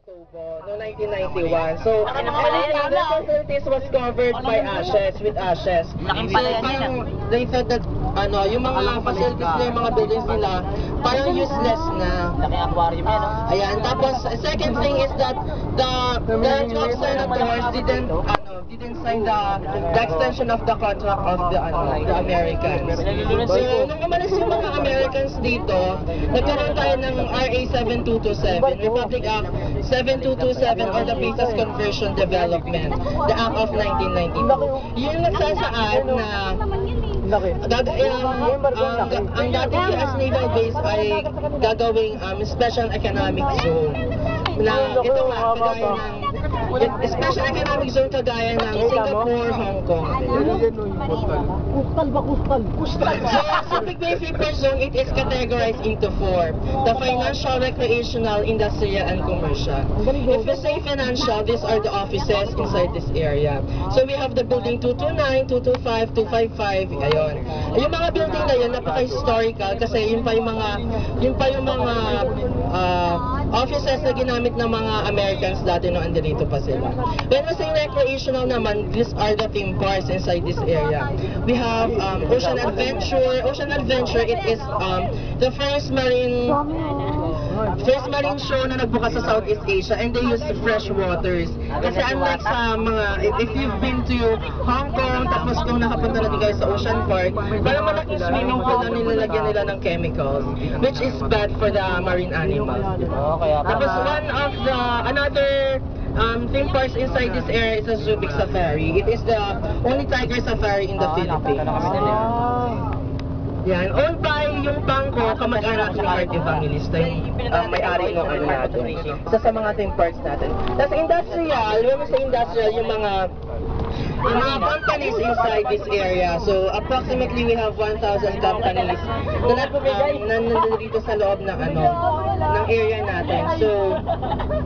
Kosovo no 1991. So, everything the facilities was covered by ashes, with ashes. So, parang they said that, yung mga facilities nila, yung mga buildings nila, parang useless na. Laki aquarium yan, no? Ayan. Tapos, second thing is that the 12 senators didn't sign the extension of the contract of the Americans. So, nung umalis yung mga Americans dito, nagkaroon tayo ng RA 7227, Republic Act 7227 or the Basis Conversion Development, the Act of 1992. Yung nagsasaad na ang dating US Naval Base ay gagawing special economic zone. Na ito nga, kagaya ng special economic zone kagaya ng Singapore, Hong Kong. Kustal. So, Subic Bay Free Zone, it is categorized into four: the financial, recreational, industrial, and commercial. If we say financial, these are the offices inside this area. So we have the building 229, 225, 255, ayun. Yung mga building na yun, napaka-historical kasi yun pa yung mga offices na ginamit ng mga Americans dati nung andito pa sila. When we say recreational naman, these are the theme parks inside this area. We have Ocean Adventure. Ocean Adventure, it is the first marine show na nagbukas sa Southeast Asia, and they use fresh waters. Kasi unlike sa mga, if you've been to Hong Kong, tapos kung nakapunta na din kayo sa Ocean Park, parang malaking swimming pool na nilalagyan nila ng chemicals, which is bad for the marine animals. Tapos one of the, another theme parks inside this area is a Subic Safari. It is the only tiger safari in the Philippines. Yan, owned by yung bangko, kamag-anak ng Art Evangelista, yung may-ari ng ano natin. Isa sa mga theme parks natin. Tapos industrial, when we say industrial, yung mga companies inside this area. So approximately we have 1,000 companies na nandito sa loob ng ng area natin. So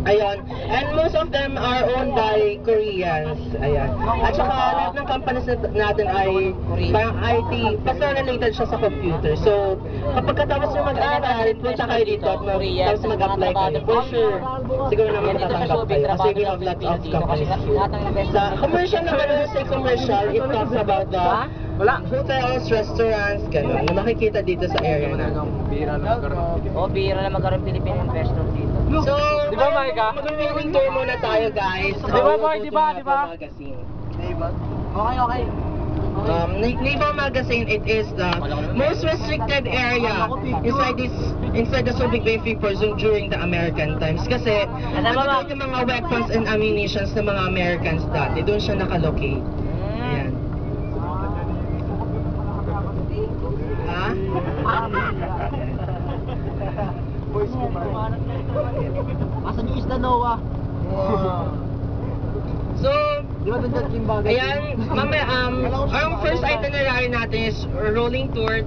ayun, and most of them are owned by Koreans. Ayan. At saka lahat ng companies natin ay parang IT, basta related siya sa computer. So kapag katapos nyo mag-aral, punta kayo dito at tapos mag-apply kayo. For sure, siguro naman matatanggap kayo. Kasi we have lots of companies here. Sa commercial naman, when we say commercial, it talks about the hotels, restaurants, gano'n, na makikita dito sa area natin. Bira na magkaroon Philippine investor dito. So, di ba, Micah? mag-viewing tour muna tayo, guys. Di ba, boy? Di ba? Okay. Naval Magazine, it is the most restricted area inside the Subic Bay Free Zone during the American times. Kasi, ano yung mga weapons and ammunitions ng mga Americans dati, doon siya nakalocate. Ayan. Ha? Asan yung isla, Noah? So, ayan, mamaya, ang first itinerary natin is rolling tour.